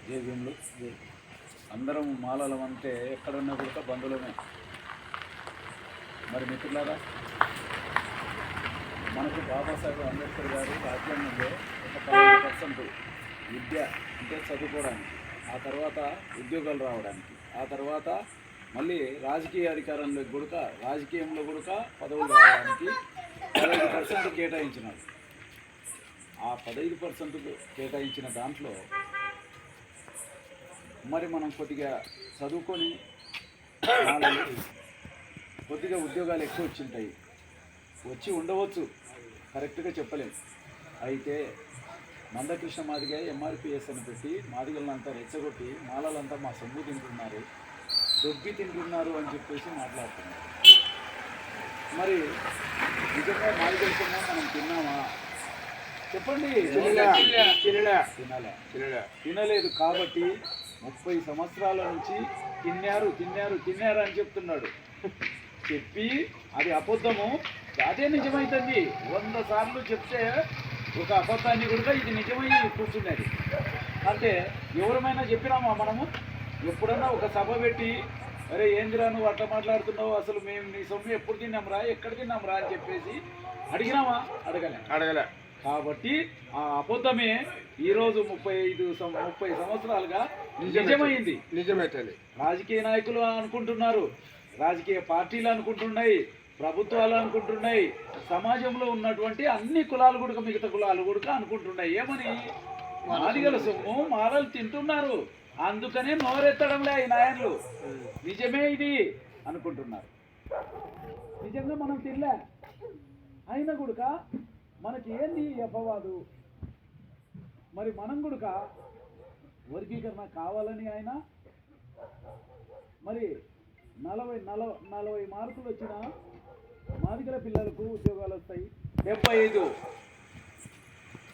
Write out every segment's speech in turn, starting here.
జేబీఎంలు అందరం మాలలం అంటే ఎక్కడున్నా కూడా బంధువులమే. మరి మిత్రులారా, మనకు బాబాసాహెబ్ అంబేద్కర్ గారు రాజ్యాంగంలో ఒక 15% విద్య అంటే చదువుకోవడానికి, ఆ తర్వాత ఉద్యోగాలు రావడానికి, ఆ తర్వాత మళ్ళీ రాజకీయ అధికారంలో కూడా రాజకీయంలో కూడా పదవులు రావడానికి 15% కేటాయించినాడు. ఆ 15% కేటాయించిన దాంట్లో మరి మనం కొద్దిగా చదువుకొని కొద్దిగా ఉద్యోగాలు ఎక్కువ వచ్చింటాయి, వచ్చి ఉండవచ్చు, కరెక్ట్గా చెప్పలేము. అయితే మందకృష్ణ మాదిగ ఎంఆర్పిఎస్ అని పెట్టి మాదిగలంతా రెచ్చగొట్టి మాలలంతా మా సొమ్ము తింటున్నారు, దొబ్బి తింటున్నారు అని చెప్పేసి మాట్లాడుతున్నారు. మరి నిజంగా మాదిగల సొమ్ము మనం తిన్నామా చెప్పండి? తినలేదు. కాబట్టి 30 సంవత్సరాల నుంచి తిన్నారు తిన్నారు తిన్నారు అని చెప్తున్నాడు. చెప్పి అది అబద్ధము, అదే నిజమైతుంది. 100 సార్లు చెప్తే ఒక అబద్ధాన్ని కూడా ఇది నిజమై కూర్చున్నది. అంటే ఎవరమైనా చెప్పినామా మనము? ఎప్పుడన్నా ఒక సభ పెట్టి అరే ఏందిరా నువ్వు అట్లా మాట్లాడుతున్నావు, అసలు మేము నీ సొమ్ము ఎప్పుడు తిన్నాంరా, ఎక్కడ తిన్నాంరా అని చెప్పేసి అడిగినామా? అడగలే. కాబట్టి ఆ అబద్ధమే ఈరోజు 30 సంవత్సరాలుగా నిజమైంది. రాజకీయ నాయకులు అనుకుంటున్నారు, రాజకీయ పార్టీలు అనుకుంటున్నాయి, ప్రభుత్వాలు అనుకుంటున్నాయి, సమాజంలో ఉన్నటువంటి అన్ని కులాలు కూడా మిగతా కులాలు కూడా అనుకుంటున్నాయి. ఏమని? మాదిగల సొమ్ము మాలలు తింటున్నారు, అందుకనే నోరెత్తడంలే ఈ నాయన్లు. నిజమే ఇది అనుకుంటున్నారు. నిజంగా మనం తినలే, అయినా కూడా మనకి ఏంది అపవాదు? మరి మనం కూడా వర్గీకరణ కావాలని ఆయన మరి 40 మార్కులు వచ్చిన మాదిగల పిల్లలకు ఉద్యోగాలు వస్తాయి, 75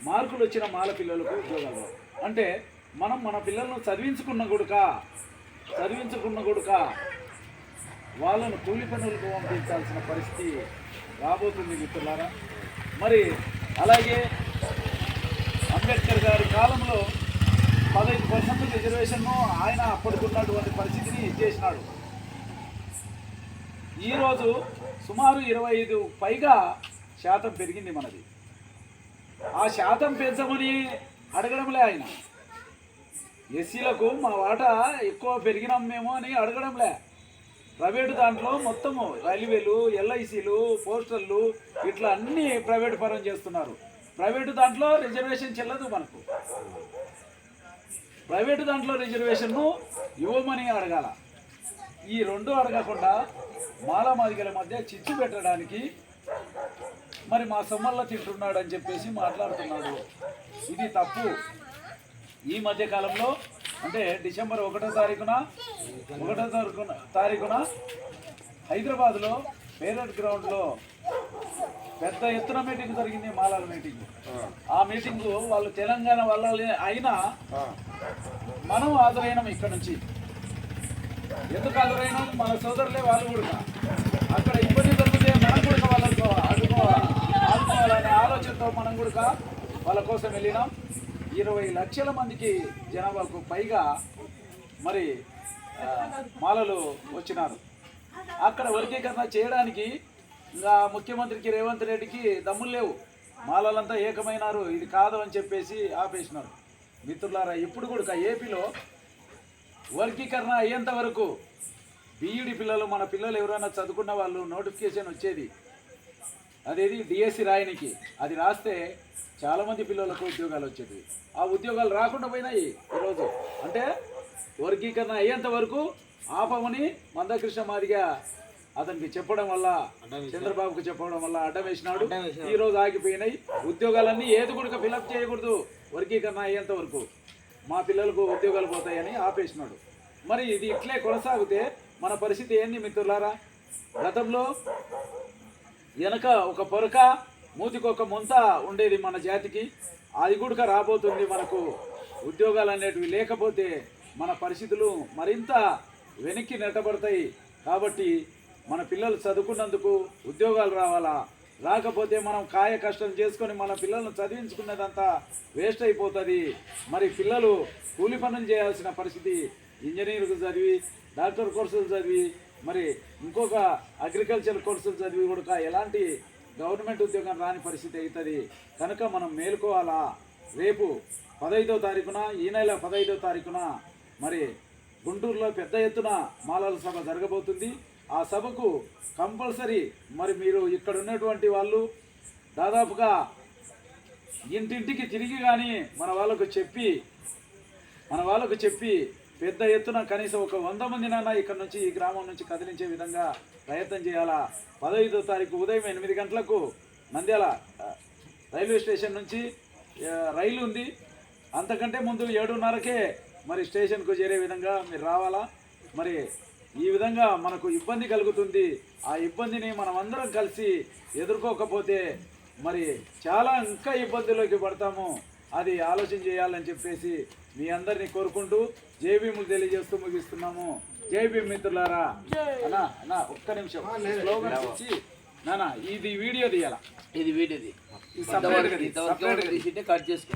మార్కులు వచ్చిన మాల పిల్లలకు ఉద్యోగాలు. అంటే మనం మన పిల్లలను చదివించుకున్న గుడుక వాళ్ళను కూలి పనులకు పంపించాల్సిన పరిస్థితి రాబోతుంది మిత్రులారా. మరి అలాగే అంబేద్కర్ గారి కాలంలో 15% రిజర్వేషన్ను ఆయన అప్పటికున్నటువంటి పరిస్థితిని చేసినాడు. ఈరోజు సుమారు 25 పైగా శాతం పెరిగింది మనది. ఆ శాతం పెంచమని అడగడంలే ఆయన. ఎస్సీలకు మా వాటా ఎక్కువ పెరిగినాం మేము అని అడగడంలే. ప్రైవేటు దాంట్లో మొత్తము రైల్వేలు, ఎల్ఐసీలు, పోస్టర్లు ఇట్లా అన్నీ ప్రైవేటు పరం చేస్తున్నారు. ప్రైవేటు దాంట్లో రిజర్వేషన్ చెల్లదు మనకు. ప్రైవేటు దాంట్లో రిజర్వేషన్ను ఇవ్వమని అడగాల. ఈ రెండు అడగకుండా మాదిగల మధ్య చిచ్చు పెట్టడానికి మరి మా సొమ్మల్లో తింటున్నాడు అని చెప్పేసి మాట్లాడుతున్నాడు. ఇది తప్పు. ఈ మధ్య కాలంలో అంటే డిసెంబర్ 1వ తారీఖున హైదరాబాద్లో పేరెడ్ గ్రౌండ్లో పెద్ద ఎత్తున మీటింగ్ జరిగింది, మాలాల మీటింగ్. ఆ మీటింగ్ వాళ్ళు తెలంగాణ వాళ్ళ అయినా మనం హాజరైనాం. ఇక్కడ నుంచి ఎందుకు హాజరైనాం? మన సోదరులే వాళ్ళు కూడా అక్కడ ఇబ్బంది జరిగితే మనం కూడా వాళ్ళతో ఆదుకోవాలనే ఆలోచనతో మనం కూడా వాళ్ళ కోసం వెళ్ళినాం. 20 లక్షల మందికి జనాభాకు పైగా మరి మాలలు వచ్చినారు. అక్కడ వర్గీకరణ చేయడానికి ఇంకా ముఖ్యమంత్రికి రేవంత్ రెడ్డికి దమ్ములు లేవు. మాలలంతా ఏకమైనారు, ఇది కాదు అని చెప్పేసి ఆపేసినారు. మిత్రులారా, ఇప్పుడు కూడా ఏపీలో వర్గీకరణ అయ్యేంత వరకు బీఈడి పిల్లలు, మన పిల్లలు ఎవరైనా చదువుకున్న వాళ్ళు నోటిఫికేషన్ వచ్చేది, అదేది డిఎస్సి రాయనికి. అది రాస్తే చాలామంది పిల్లలకు ఉద్యోగాలు వచ్చేది. ఆ ఉద్యోగాలు రాకుండా పోయినాయి ఈరోజు. అంటే వర్గీకరణ అయ్యేంత వరకు ఆపమని మందకృష్ణ మాదిగ అతనికి చెప్పడం వల్ల, చంద్రబాబుకు చెప్పడం వల్ల అడ్డం వేసినాడు. ఈరోజు ఆగిపోయినాయి ఉద్యోగాలన్నీ. ఏది కూడా ఫిలప్ చేయకూడదు వర్గీకరణ అయ్యేంత వరకు, మా పిల్లలకు ఉద్యోగాలు పోతాయని ఆపేసినాడు. మరి ఇది ఇట్లే కొనసాగితే మన పరిస్థితి ఏంది మిత్రులారా? గతంలో వెనక ఒక పొరక మూతికి ఒక ముంత ఉండేది మన జాతికి, అది కూడా రాబోతుంది. మనకు ఉద్యోగాలు అనేటివి లేకపోతే మన పరిస్థితులు మరింత వెనక్కి నెట్టబడతాయి. కాబట్టి మన పిల్లలు చదువుకున్నందుకు ఉద్యోగాలు రావాలా, రాకపోతే మనం కాయ కష్టం చేసుకొని మన పిల్లలను చదివించుకున్నదంతా వేస్ట్ అయిపోతుంది. మరి పిల్లలు కూలి పనులు చేయాల్సిన పరిస్థితి, ఇంజనీరింగ్ చదివి డాక్టర్ కోర్సులు చదివి మరి ఇంకొక అగ్రికల్చర్ కోర్సులు చదివి కూడా ఎలాంటి గవర్నమెంట్ ఉద్యోగం రాని పరిస్థితి అవుతుంది. కనుక మనం మేలుకోవాలా. రేపు 15వ తారీఖున, ఈ నెల 15వ తారీఖున మరి గుంటూరులో పెద్ద ఎత్తున మాలల సభ జరగబోతుంది. ఆ సభకు కంపల్సరీ మరి మీరు ఇక్కడ ఉన్నటువంటి వాళ్ళు దాదాపుగా ఇంటింటికి తిరిగి కానీ మన వాళ్ళకు చెప్పి పెద్ద ఎత్తున కనీసం ఒక 100 మందినైనా ఇక్కడ నుంచి ఈ గ్రామం నుంచి కదిలించే విధంగా ప్రయత్నం చేయాలా. 15వ తారీఖు ఉదయం 8 గంటలకు నంద్యాల రైల్వే స్టేషన్ నుంచి రైలు ఉంది. అంతకంటే ముందు 7:30కే మరి స్టేషన్కు చేరే విధంగా మీరు రావాలా. మరి ఈ విధంగా మనకు ఇబ్బంది కలుగుతుంది. ఆ ఇబ్బందిని మనం అందరం కలిసి ఎదుర్కోకపోతే మరి చాలా ఇంకా ఇబ్బందుల్లోకి పడతాము. అది ఆలోచన చేయాలని చెప్పేసి మీ అందరినీ కోరుకుంటూ జై భీములు తెలియజేస్తూ ముగిస్తున్నాము. జై భీమ్ మిత్రులారా. అన్నా ఒక్క నిమిషం స్లోగన్స్ ఇచ్చి నానా ఇది వీడియో తీయాలా, ఇది వీడియోది సపరేట్గా కట్ చేసుకో.